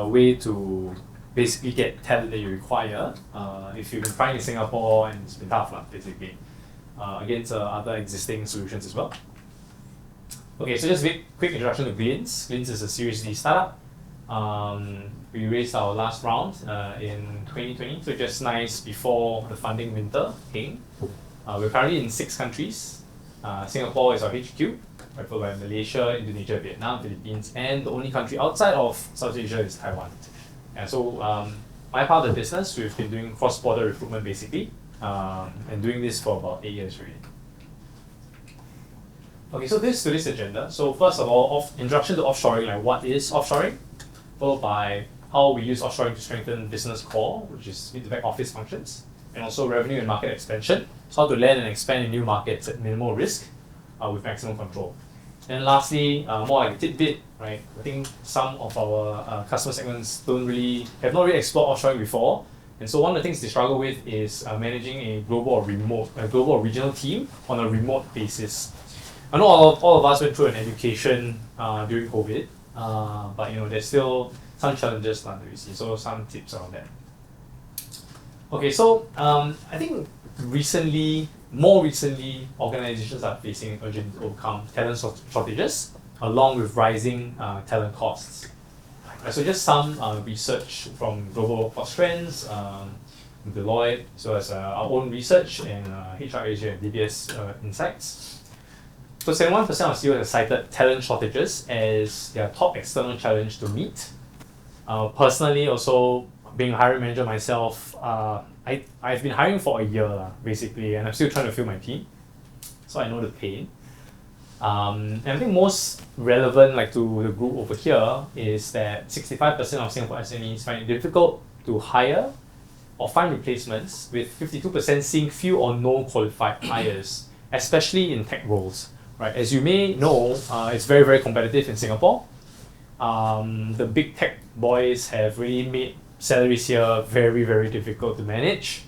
a way to basically get talent that you require if you've been trying in Singapore and it's been tough, basically, against other existing solutions as well. Okay, so just a quick introduction to Glints. Glints is a Series D startup. We raised our last round in 2020, so just nice before the funding winter came. We're currently in 6 countries. Singapore is our HQ, followed by Malaysia, Indonesia, Vietnam, Philippines, and the only country outside of South Asia is Taiwan. And so my part of the business, we've been doing cross-border recruitment basically, and doing this for about 8 years already. Okay, so this is today's agenda. So first of all, introduction to offshoring, like what is offshoring, followed by how we use offshoring to strengthen business core, which is mid to back office functions, and also revenue and market expansion. So how to land and expand in new markets at minimal risk with maximum control. And lastly, more like a tidbit, right? I think some of our customer segments have not really explored offshoring before. And so one of the things they struggle with is managing a global or regional team on a remote basis. I know all of us went through an education during COVID, but there's still some challenges that we see. So some tips around that. Okay, so I think more recently, organizations are facing urgent to overcome talent shortages along with rising talent costs. So just some research from Global Workforce Trends, Deloitte, as well as our own research and HR Asia and DBS Insights. So 71% of CEOs have cited talent shortages as their top external challenge to meet. Personally, also being a hiring manager myself, I've been hiring for a year basically, and I'm still trying to fill my team, so I know the pain. And I think most relevant to the group over here is that 65% of Singapore SMEs find it difficult to hire or find replacements, with 52% seeing few or no qualified hires, especially in tech roles. Right, as you may know, it's very, very competitive in Singapore. The big tech boys have really made salaries here very, very difficult to manage.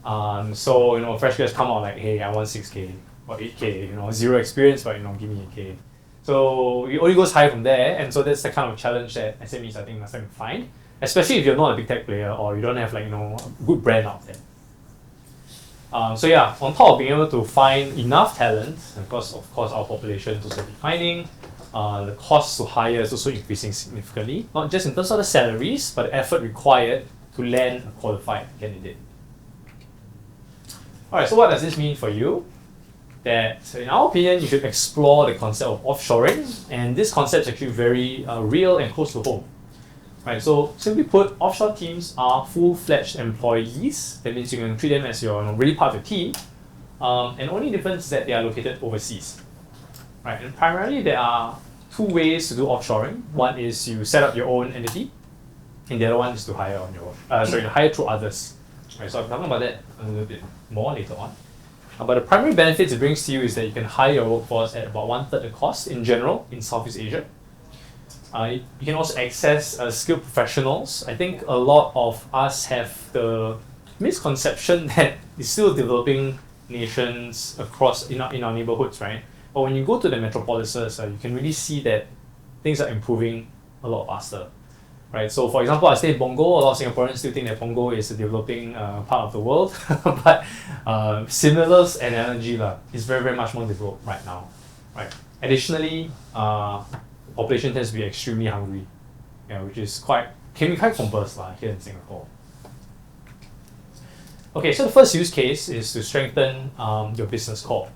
So fresh grads come out like, hey, I want 6K or 8K, zero experience, but give me 8K. So it only goes high from there, and so that's the kind of challenge that SMEs I think must find, especially if you're not a big tech player or you don't have a good brand out there. So yeah, on top of being able to find enough talent, because of course our population is also declining, the cost to hire is also increasing significantly, not just in terms of the salaries, but the effort required to land a qualified candidate. Alright, so what does this mean for you? That, in our opinion, you should explore the concept of offshoring, and this concept is actually very real and close to home. Right, so simply put, offshore teams are full-fledged employees. That means you can treat them as your really part of your team, and only difference is that they are located overseas. Right, and primarily there are 2 ways to do offshoring. One is you set up your own entity, and the other one is to hire on your own. To hire through others. Right, so I'm talking about that a little bit more later on. But the primary benefits it brings to you is that you can hire your workforce at about 1/3 the cost in general in Southeast Asia. You can also access skilled professionals. I think a lot of us have the misconception that it's still developing nations across in our neighborhoods, right? But when you go to the metropolises, you can really see that things are improving a lot faster, right? So for example, I stay in Punggol. A lot of Singaporeans still think that Punggol is a developing part of the world, but similar analogy is very, very much more developed right now, right? Additionally, population tends to be extremely hungry, which can be quite converse here in Singapore. Okay, so the first use case is to strengthen your business core,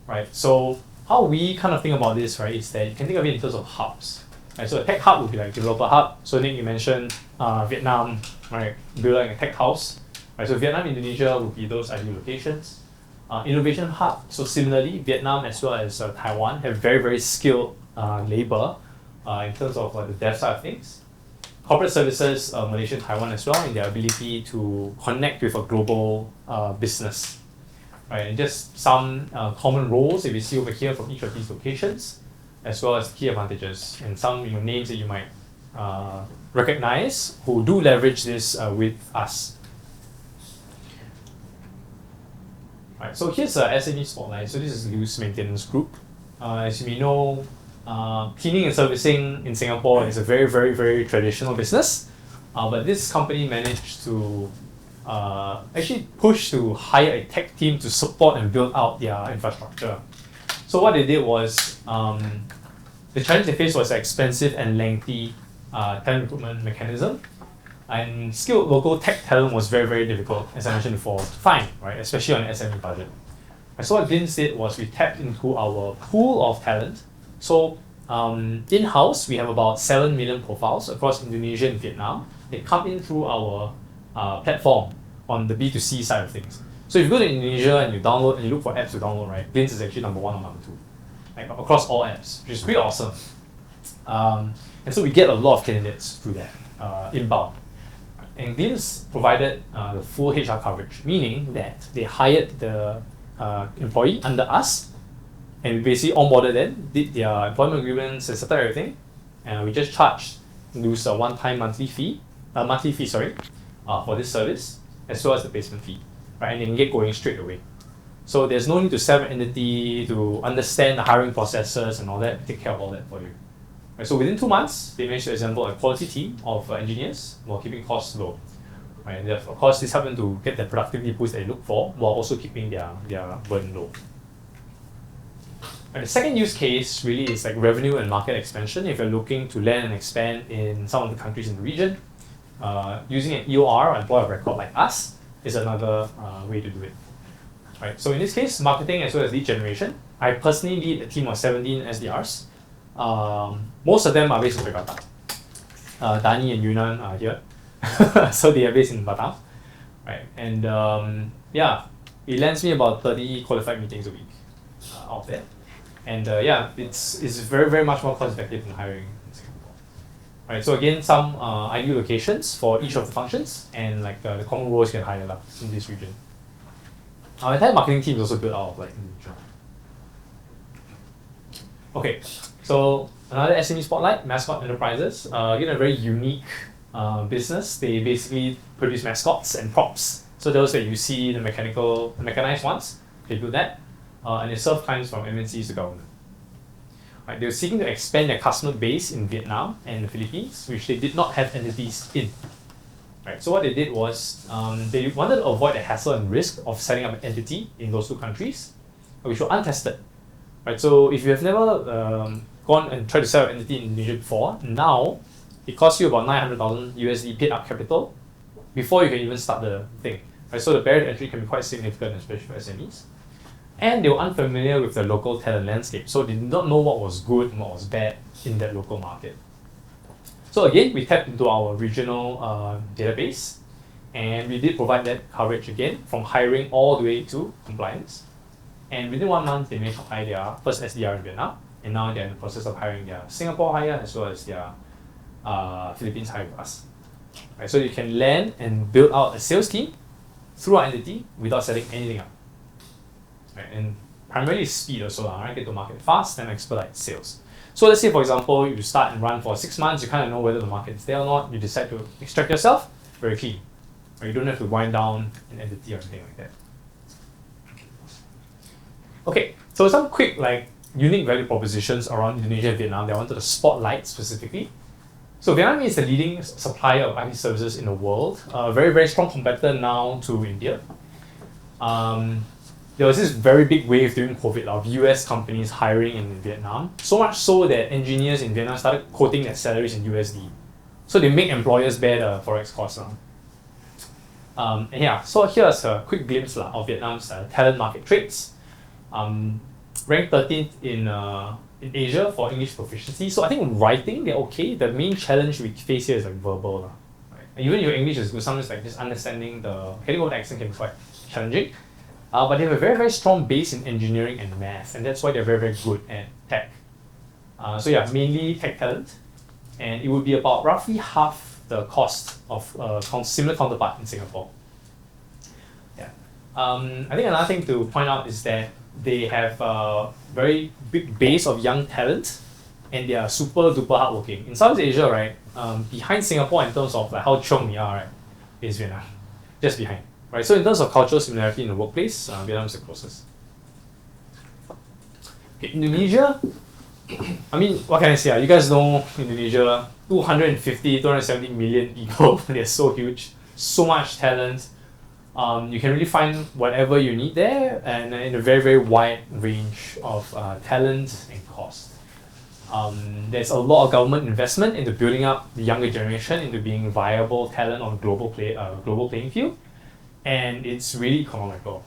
right? So how we kind of think about this, right, is that you can think of it in terms of hubs. Right? So a tech hub would be like developer hub. So Nick, you mentioned Vietnam, right, building a tech house. Right? So Vietnam, Indonesia would be those ideal locations. Innovation hub. So similarly, Vietnam as well as Taiwan have very, very skilled labor in terms of the dev side of things. Corporate services, Malaysia and Taiwan as well, in their ability to connect with a global business. Right, and just some common roles that we see over here from each of these locations, as well as key advantages and some names that you might recognize who do leverage this with us. Right, so here's a SME spotlight. So this is Liu's maintenance group. As you may know, cleaning and servicing in Singapore is a very, very, very traditional business. But this company managed to actually push to hire a tech team to support and build out their infrastructure. So what they did was, the challenge they faced was an expensive and lengthy talent recruitment mechanism. And skilled local tech talent was very, very difficult, as I mentioned before, to find, right? Especially on an SME budget. And so what Glintz did was we tapped into our pool of talent. So in-house, we have about 7 million profiles across Indonesia and Vietnam. They come in through our platform on the B2C side of things. So if you go to Indonesia and you download and you look for apps to download, right, Glintz is actually number 1 or number 2, like across all apps, which is pretty awesome. And so we get a lot of candidates through that inbound. And Glintz provided the full HR coverage, meaning that they hired the employee under us, and we basically onboarded them, did their employment agreements, and settled everything, and we just charged Glintz a one-time monthly fee, for this service, as well as the placement fee, right? And they can get going straight away. So there's no need to set up an entity, to understand the hiring processes and all that, take care of all that for you. Right, so within 2 months, they managed to assemble a quality team of engineers while keeping costs low. Right, and of course, this helped them to get the productivity boost they look for while also keeping their burden low. And the second use case really is like revenue and market expansion. If you're looking to land and expand in some of the countries in the region, using an EOR, or employer of record like us, is another way to do it. Right, so in this case, marketing as well as lead generation. I personally lead a team of 17 SDRs. Most of them are based in Jakarta. Dani and Yunan are here. So they are based in Batam. Right, and yeah, it lands me about 30 qualified meetings a week out there. And yeah, it's very, very much more cost effective than hiring in Singapore. Right, so again, some ideal locations for each of the functions, and like the common roles you can hire up in this region. Our entire marketing team is also built out of like Indonesia. Okay, so another SME spotlight, Mascot Enterprises. Again, a very unique business. They basically produce mascots and props. So those that you see, the mechanized ones, they do that. And they serve clients from MNCs to government. Right, they were seeking to expand their customer base in Vietnam and the Philippines, which they did not have entities in. Right, so what they did was they wanted to avoid the hassle and risk of setting up an entity in those 2 countries, which were untested. Right, so if you have never gone and tried to set up an entity in Indonesia before, now it costs you about 900,000 USD paid up capital before you can even start the thing. Right, so the barrier to entry can be quite significant, especially for SMEs. And they were unfamiliar with the local talent landscape, so they did not know what was good and what was bad in that local market. So again, we tapped into our regional database, and we did provide that coverage again, from hiring all the way to compliance. And within 1 month, they managed to hire their first SDR in Vietnam, and now they're in the process of hiring their Singapore hire as well as their Philippines hire with us. Right, so you can land and build out a sales team through our entity without setting anything up. Right, and primarily speed also, right? Get to market fast and expedite sales. So let's say, for example, you start and run for 6 months, you kind of know whether the market is there or not, you decide to extract yourself, very clean. Right, you don't have to wind down an entity or anything like that. Okay, so some quick unique value propositions around Indonesia and Vietnam that I wanted to spotlight specifically. So Vietnam is the leading supplier of IT services in the world, a very, very strong competitor now to India. There was this very big wave during COVID of US companies hiring in Vietnam, so much so that engineers in Vietnam started quoting their salaries in USD. So they make employers bear the forex costs. And yeah, so here's a quick glimpse of Vietnam's talent market traits. Ranked 13th in Asia for English proficiency. So I think writing, they're okay. The main challenge we face here is like verbal. Right? Even if your English is good, sometimes like just understanding getting over the accent can be quite challenging. But they have a very, very strong base in engineering and math, and that's why they're very, very good at tech. So yeah, mainly tech talent, and it would be about roughly half the cost of a similar counterpart in Singapore. Yeah. I think another thing to point out is that they have a very big base of young talent, and they are super duper hardworking. In Southeast Asia, right, behind Singapore in terms of like how chiong we are, right, is Vietnam, just behind. Right, so in terms of cultural similarity in the workplace, Vietnam is the closest. Okay, Indonesia, I mean, what can I say? You guys know Indonesia, 250, 270 million people. They're so huge, so much talent. You can really find whatever you need there, and in a very, very wide range of talent and cost. There's a lot of government investment into building up the younger generation into being viable talent on global playing field, and it's really economical.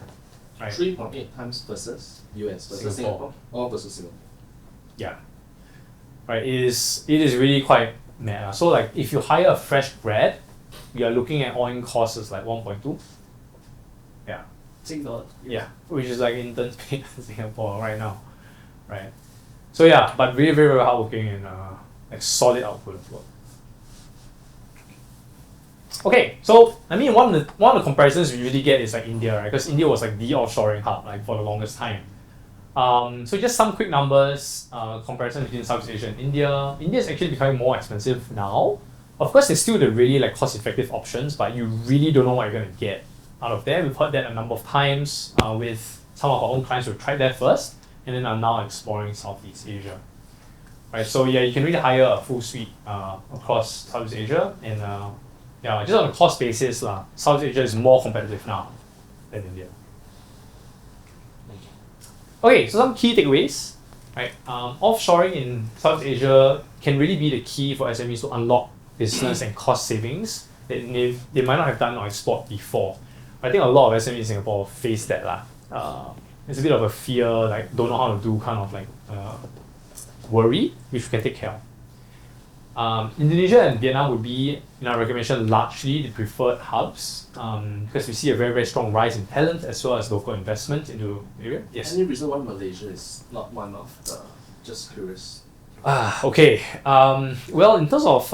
Right? 3.8 times versus US versus Singapore. All versus Singapore. Yeah. Right. It is really quite mad. So like if you hire a fresh grad, you are looking at all-in costs is like 1.2. Yeah. Singapore. Yeah. Which is like interns pay in Singapore right now. Right. So yeah, but really very, very hardworking and like solid output as well. Okay, so I mean one of the comparisons we usually get is like India, right? Because India was like the offshoring hub like for the longest time. So just some quick numbers, comparison between Southeast Asia and India. India is actually becoming more expensive now. Of course, there's still the really like cost-effective options, but you really don't know what you're gonna get out of there. We've heard that a number of times with some of our own clients who've tried that first, and then are now exploring Southeast Asia. Right, so yeah, you can really hire a full suite across Southeast Asia, and yeah, just on a cost basis, Southeast Asia is more competitive now than India. Okay, so some key takeaways, right? Offshoring in Southeast Asia can really be the key for SMEs to unlock business and cost savings that they might not have done or explored before. I think a lot of SMEs in Singapore face that It's a bit of a fear, like don't know how to do kind of like worry, which we can take care of. Indonesia and Vietnam would be, in our recommendation, largely the preferred hubs because we see a very, very strong rise in talent as well as local investment into the area. Yes. Any reason why Malaysia is not one of the? Just curious. Okay. Well, in terms of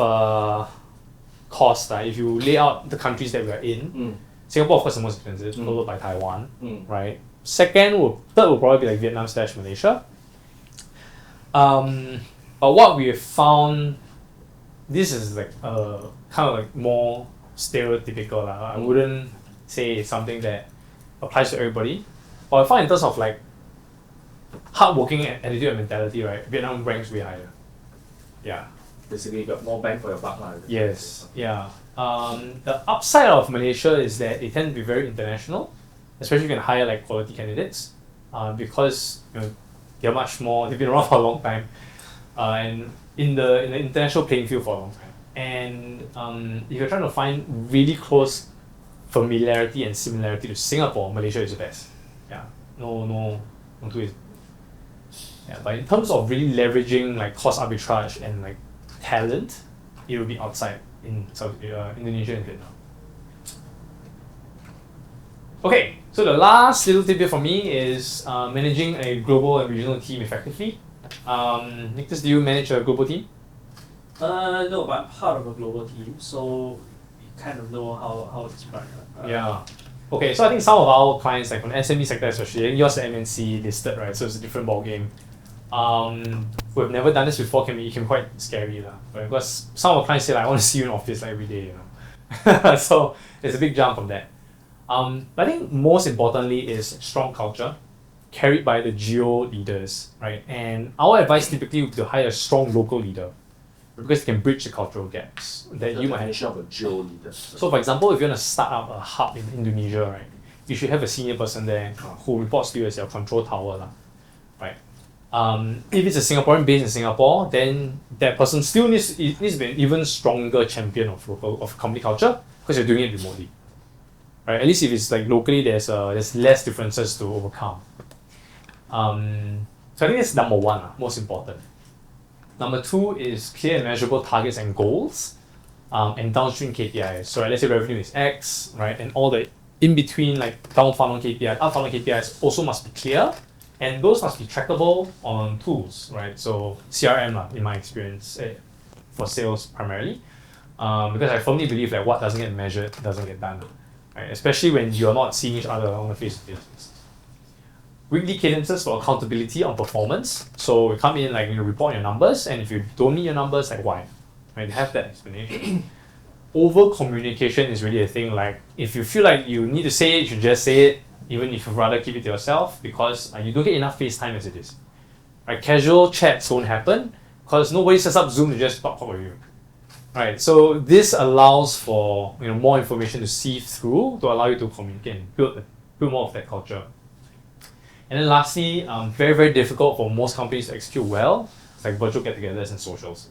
cost, if you lay out the countries that we are in, Singapore, of course, is the most expensive, followed by Taiwan, right? Third will probably be like Vietnam/Malaysia. But what we have found, this is like kind of like more stereotypical. I wouldn't say it's something that applies to everybody. But I find in terms of like hardworking attitude and mentality, right? Vietnam ranks way higher. Yeah. Basically, you got more bang for your buck. Yes. Yeah. The upside of Malaysia is that they tend to be very international, especially if you can hire like quality candidates, because they're much more. They've been around for a long time, and in the international playing field for a long time. And if you're trying to find really close familiarity and similarity to Singapore, Malaysia is the best. Yeah. No two ways. Yeah. But in terms of really leveraging like cost arbitrage and like talent, it will be outside in Indonesia and Vietnam. Okay, so the last little tidbit for me is managing a global and regional team effectively. Nicholas, do you manage a global team? No, but I'm part of a global team, so you kind of know how it's run. Yeah. Okay, so I think some of our clients, like on the SME sector especially, yours is MNC listed, right? So it's a different ballgame. We've never done this before, can be quite scary, right? Because some of our clients say like, I want to see you in office like, every day, So it's a big jump from that. But I think most importantly is strong culture carried by the geo leaders, right? And our advice typically would be to hire a strong local leader because they can bridge the cultural gaps that you might have. Definition of a geo leader. So for example, if you want to start up a hub in Indonesia, right, you should have a senior person there who reports to you as your control tower, right? If it's a Singaporean based in Singapore, then that person still needs to be an even stronger champion of company culture because you're doing it remotely. Right? At least if it's like locally, there's less differences to overcome. So I think that's number one, most important. Number two is clear and measurable targets and goals, and downstream KPIs. So let's say revenue is X, right, and all the in between like down funnel KPIs, up funnel KPIs also must be clear, and those must be trackable on tools, right? So CRM, in my experience, for sales primarily, because I firmly believe that what doesn't get measured doesn't get done. Right? Especially when you're not seeing each other on a face-to-face basis. Weekly cadences for accountability on performance. So you come in like you report your numbers, and if you don't meet your numbers, like why? Right? Have that explanation. Over communication is really a thing. Like if you feel like you need to say it, you should just say it, even if you'd rather keep it to yourself, because you don't get enough face time as it is. Right? Casual chats won't happen because nobody sets up Zoom to just talk with you. Right, so this allows for more information to sieve through to allow you to communicate and build more of that culture. And then lastly, very, very difficult for most companies to execute well. It's like virtual get-togethers and socials.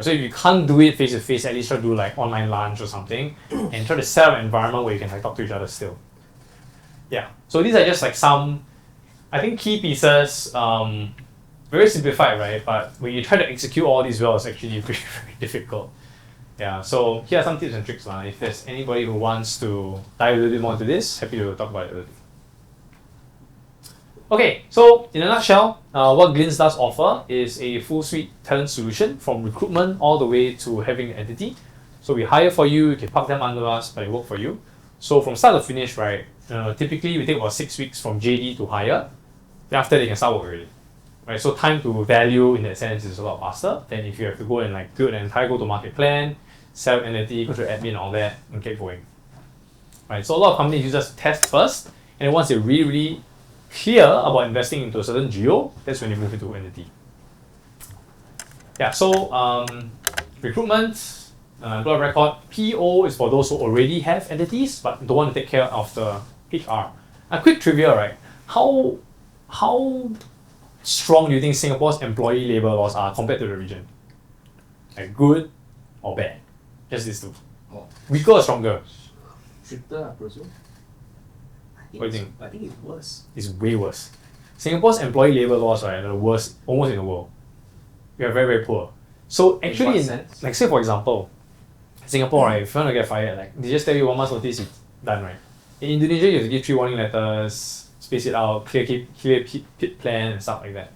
So if you can't do it face-to-face, at least try to do like online lunch or something and try to set up an environment where you can like talk to each other still. Yeah, so these are just like some, I think, key pieces, very simplified, right? But when you try to execute all these well, it's actually very, very difficult. Yeah, so here are some tips and tricks. If there's anybody who wants to dive a little bit more into this, happy to talk about it a little bit. Okay, so in a nutshell, what Glints does offer is a full suite talent solution from recruitment all the way to having an entity. So we hire for you, you can park them under us, but they work for you. So from start to finish, right, typically we take about 6 weeks from JD to hire. Then after they can start work already. Right, so time to value in that sense is a lot faster than if you have to go and like build an entire go-to-market plan, set up entity, go to admin, all that, and get going. Right, so a lot of companies use us test first, and then once they're really, really clear about investing into a certain geo, that's when they move into entity. Yeah, so recruitment, employer record, PO is for those who already have entities but don't want to take care of the HR. A quick trivia, right? How strong do you think Singapore's employee labor laws are compared to the region? Like good or bad? Just these two. Oh. Weaker or stronger? Stricter, I presume. What do you think? I think it's worse. It's way worse. Singapore's employee labor laws, right, are the worst almost in the world. We are very, very poor. So actually, like say for example, Singapore, right, if you want to get fired, like they just tell you 1 month's notice, it's done, right? In Indonesia, you have to give 3 warning letters, space it out, clear pit plan and stuff like that.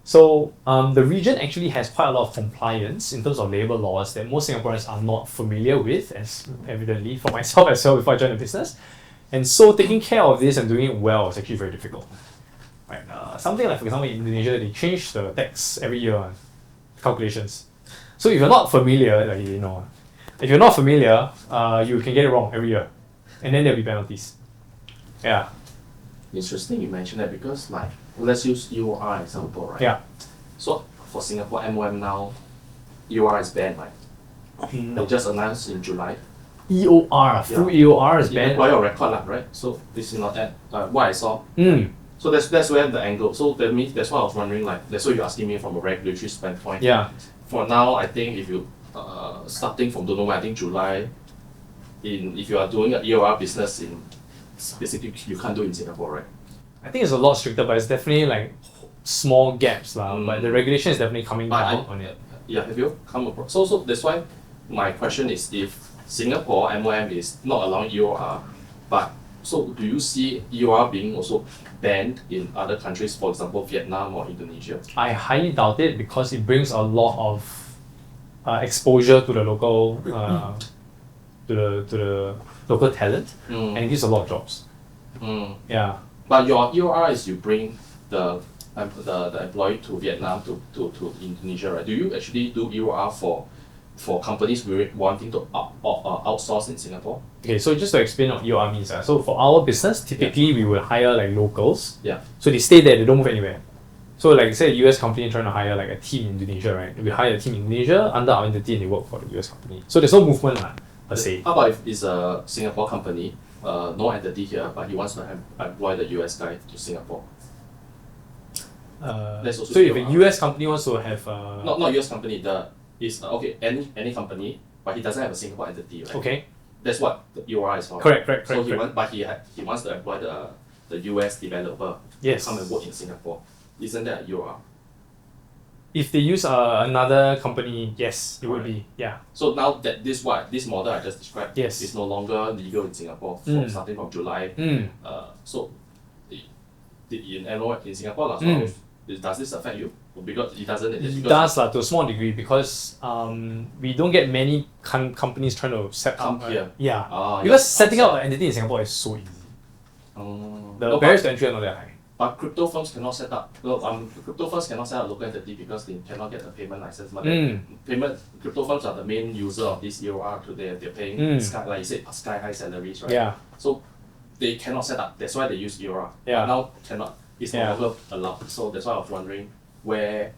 So the region actually has quite a lot of compliance in terms of labor laws that most Singaporeans are not familiar with, as evidently for myself as well before I joined the business. And so taking care of this and doing it well is actually very difficult. Right? Something like, for example, in Indonesia, they change the tax every year, calculations. So if you're not familiar, like, if you're not familiar, you can get it wrong every year. And then there'll be penalties. Yeah. Interesting you mentioned that because like let's use UR example, right? Yeah. So for Singapore MOM now, UR is banned, right? They just announced in July. EOR, full EOR is banned. Employer record, right? So this is not that what I saw. Mm. So that's where the angle. So that means that's why I was wondering, like that's what you're asking me from a regulatory standpoint. Yeah. For now, I think if you starting from don't know when, I think July, if you are doing an EOR business in basically you can't do it in Singapore, right? I think it's a lot stricter, but it's definitely like small gaps, but the regulation is definitely coming down on it. Yeah, have you come across? So that's why my question is if Singapore MOM is not allowing EOR, but so do you see EOR being also banned in other countries, for example Vietnam or Indonesia? I highly doubt it because it brings a lot of exposure to the local to the local talent and it gives a lot of jobs. Yeah. But your EOR is you bring the employee to Vietnam to Indonesia, right? Do you actually do EOR for companies wanting to outsource in Singapore? Okay, so just to explain what EOR means. So for our business, typically we will hire like locals. Yeah. So they stay there, they don't move anywhere. So like say a US company trying to hire like a team in Indonesia, right? We hire a team in Indonesia under our entity and they work for the US company. So there's no movement per se. How about if it's a Singapore company, no entity here, but he wants to employ the US guy to Singapore? So if a US company wants to have not US company, okay, any company, but he doesn't have a Singapore entity, right? Okay. That's what the EOR is for. Correct. So he wants to employ the US developer to come and work in Singapore. Isn't that a EOR? If they use another company, yes, it would be. Yeah. So now that this model I just described is no longer legal in Singapore starting from July. So in Singapore, does this affect you? Because it doesn't. It does to a small degree because we don't get many companies trying to set up here. Yeah. Because setting up an entity in Singapore is so easy. The barriers to entry are not that high. But crypto firms cannot set up. Crypto firms cannot set up local entity because they cannot get the payment license. But crypto firms are the main user of this EOR today. They're paying like you said, sky high salaries, right? Yeah. So they cannot set up. That's why they use EOR. Yeah. But now cannot. It's no longer allowed. So that's why I was wondering where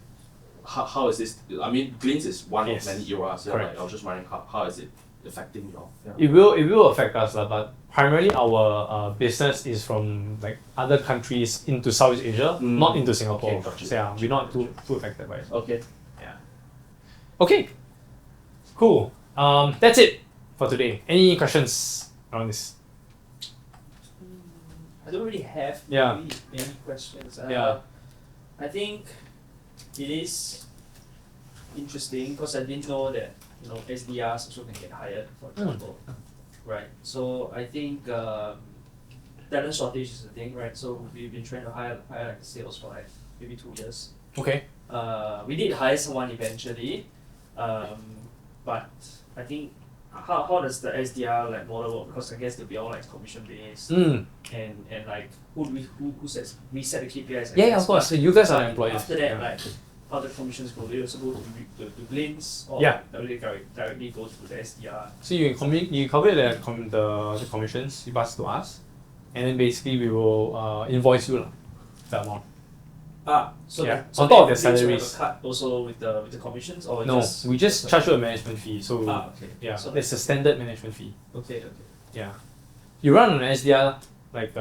how is this? I mean, Glints is one Yes. of many EORs. So Correct. like, I was just wondering how is it affecting your? It will affect us, lah, but primarily our business is from like other countries into Southeast Asia, not into Singapore. Okay, gotcha. So yeah, we're not too affected by it. Okay. Yeah. Okay. Cool. That's it for today. Any questions around this? I don't really have Yeah. really many questions. Yeah. I think it is interesting because I didn't know that SDRs also can get hired, for example. Right. So I think talent shortage is a thing, right? So we've been trying to hire like sales for like maybe 2 years. Okay. We did hire someone eventually, but I think how does the SDR like model work? Because I guess they'll be all like commission based, and like who says we set the KPIs? I Yeah, guess, of course. but So you guys are employees. after that, Yeah. like how the commissions go, they also go to Glints or Yeah. they directly go to the SDR. So you calculate the commissions you pass to us, and then basically we will invoice you lah, the amount. So Yeah. that, so On top of that their Glints will have salaries. a cut also with the commissions or No, we just charge you a management fee. So okay. yeah, So it's a standard management fee. okay. Yeah. You run an SDR like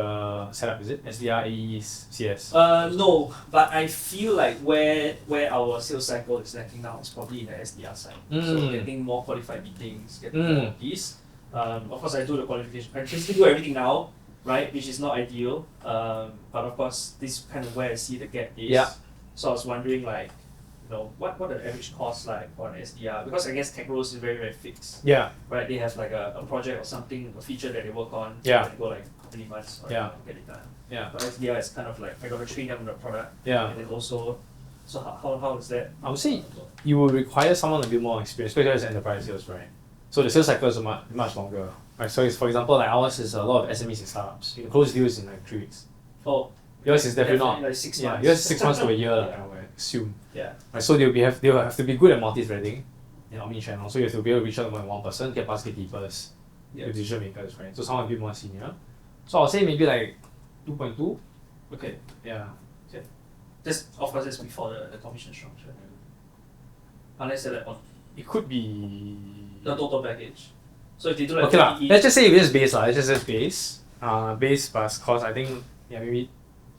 setup, is it? SDR, AEs, CS. No, but I feel like where our sales cycle is lacking now is probably in the SDR side. So getting more qualified meetings, getting more of these. Of course, I do the qualification. I basically do everything now, right? Which is not ideal. But of course, this is kind of where I see the gap is. Yeah. So I was wondering, like, what are the average costs like on SDR? Because I guess tech roles is very, very fixed. Yeah. Right? They have like a project or something, a feature that they work on. Yeah. They go like 3 months or get it done. Yeah. But SDR is kind of like I gotta train them on the product. Yeah. And then also, so how is that? I would say you will require someone a bit more experienced because it's enterprise sales, right? So the sales cycle is much longer. Right? So it's, for example, like ours is a lot of SMEs and startups. You can close deals in like 3 weeks. Oh, Yours is definitely not. like 6 Yeah, months. yours is 6 months to a year, Yeah. I would assume. Yeah. Right, so they'll have to be good at multi-threading in omni-channel. So you have to be able to reach out to more than one person, get past gatekeepers, Yeah. the decision makers, right? So someone a bit more senior. So I'll say maybe like 2.2. Okay. Yeah. Just of course that's before the commission structure. Unless they're like on It could be. the total package. So if they do like Okay lah. 50 each, Let's just say it's base lah. Let's just say base. Base plus cost. I think maybe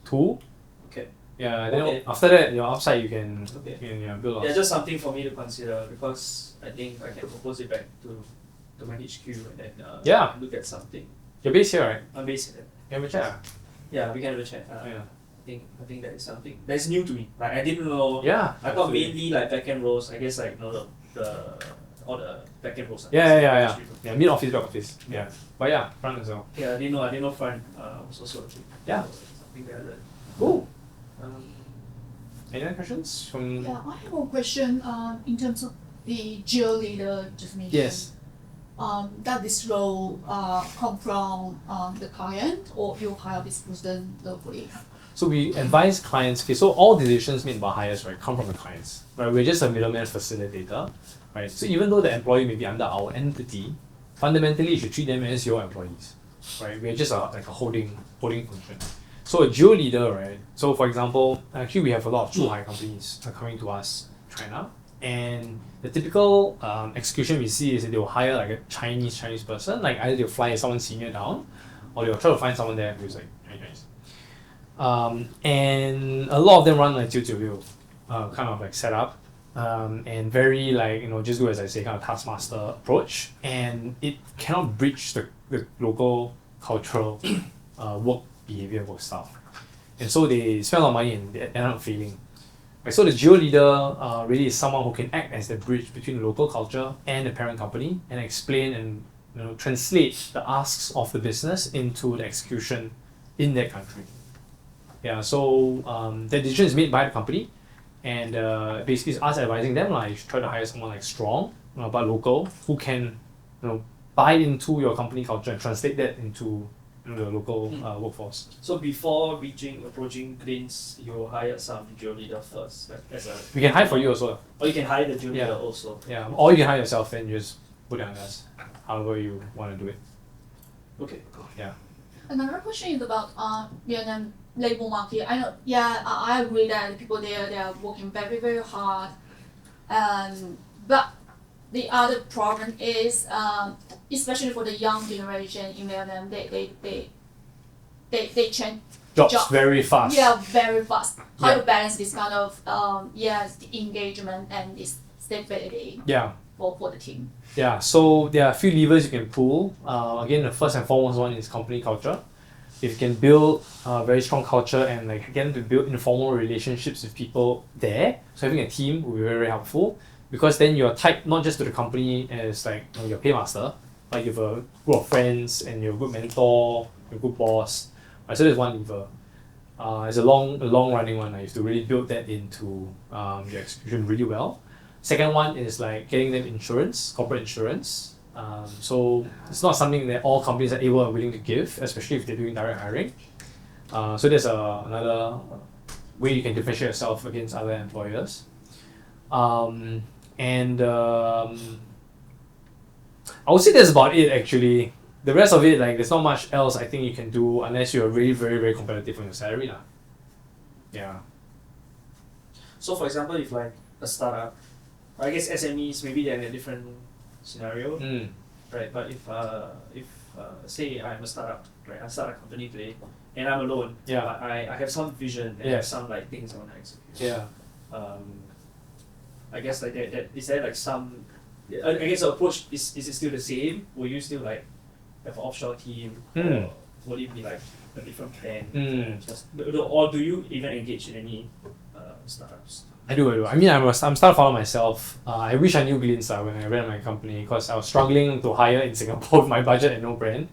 2. Okay. Yeah. Then Okay. after that, your upside you can Okay. build on. Yeah, just something for me to consider because I think I can propose it back to my HQ and then Yeah. look at something. Your base here, right? I'm based in it. You have a chat. Yeah, we can have a chat. Yeah. I think that is something that's new to me. Like I didn't know. Yeah. I thought absolutely. mainly like backend roles. I guess like the all the backend roles. Yeah. Mid office, back office. Yeah. But yeah, front as well. Yeah, I didn't know front was also a thing. Yeah. So, something that I learned. Cool. Any other questions from? Yeah, I have a question in terms of the geo leader just mentioned. Yes. Does this role come from the client or you hire this person locally? So we advise clients. Okay, so all decisions made by hires, right, come from the clients. Right, we're just a middleman facilitator, right. So even though the employee may be under our entity, fundamentally you should treat them as your employees, right. We're just like a holding function. So a geo leader, right. So for example, actually we have a lot of true hire companies coming to us, China, and the typical execution we see is that they will hire like a Chinese person, like either they'll fly someone senior down, or they'll try to find someone there who's like Chinese. And a lot of them run like 999 kind of like setup, and very like just do as I say, kind of taskmaster approach, and it cannot bridge the local cultural work behavior, work style, and so they spend a lot of money and they end up failing. Right, so the geo leader really is someone who can act as the bridge between the local culture and the parent company and explain and translate the asks of the business into the execution in that country. Yeah, so the decision is made by the company, and basically it's us advising them like you should try to hire someone like strong but local who can buy into your company culture and translate that into the local workforce. So before approaching Glints, you hire some geo leader first, like as a. We can hire for you also. Or you can hire the geo Yeah. leader also. Yeah, or you can hire yourself and just put it on us, however you want to do it. Okay. Yeah. Another question is about Vietnam labor market. I know, yeah, I agree that people there they are working very very hard, but the other problem is, especially for the young generation in Vietnam, they change Jobs job. very fast. Yeah, very fast. How Yeah. to balance this kind of the engagement and this stability Yeah. for the team. Yeah, so there are a few levers you can pull. Again, the first and foremost one is company culture. If you can build a very strong culture and like again to build informal relationships with people there, so having a team will be very, very helpful because then you're tied not just to the company as like your paymaster, but you have a group of friends and you're a good mentor, you're a good boss. Right, so there's one lever. It's a long running one. You have to really build that into your execution really well. Second one is like getting them insurance, corporate insurance. So it's not something that all companies are able and willing to give, especially if they're doing direct hiring. So there's another way you can differentiate yourself against other employers. I would say that's about it actually. The rest of it, like there's not much else I think you can do unless you're really very, very competitive on your salary lah. Yeah. So for example, if like a startup, I guess SMEs maybe they're in a different scenario, right? But if say I'm a startup, right? I start a company today, and I'm alone. Yeah. But I have some vision and Yes. some like things I want to execute. Yeah. I guess like that is there like some, I guess the approach is it still the same? Will you still like have an offshore team, or will it be like a different plan? Just or do you even engage in any startups? I do. I mean, I'm startup founder myself. I wish I knew Glints when I ran my company because I was struggling to hire in Singapore with my budget and no brand.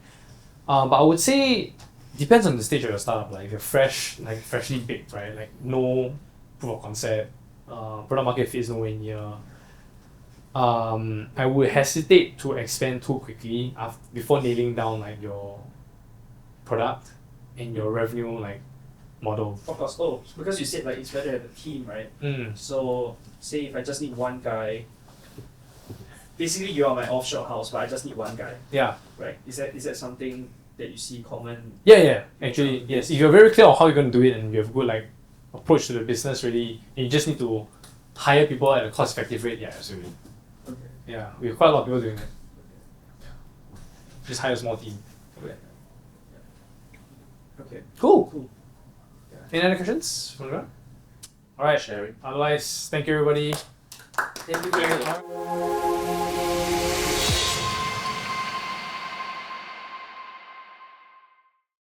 But I would say depends on the stage of your startup. Like if you're freshly baked, right? Like no proof of concept, product market fit is nowhere near. I would hesitate to expand too quickly before nailing down like your product and your revenue like model. Of course. Oh, because you said like it's better to have a team, right? So say if I just need one guy, basically you are my offshore house, but I just need one guy, Yeah. right? Is that something that you see common? Yeah. Actually, yes. If you're very clear on how you're going to do it and you have good like approach to the business really, and you just need to hire people at a cost-effective rate, yeah, absolutely. Okay. Yeah, we have quite a lot of people doing that. Just hire a small team. Okay. Cool. Cool. Any other questions from the ground? All right. Sharing. Otherwise, thank you everybody. Thank you very much.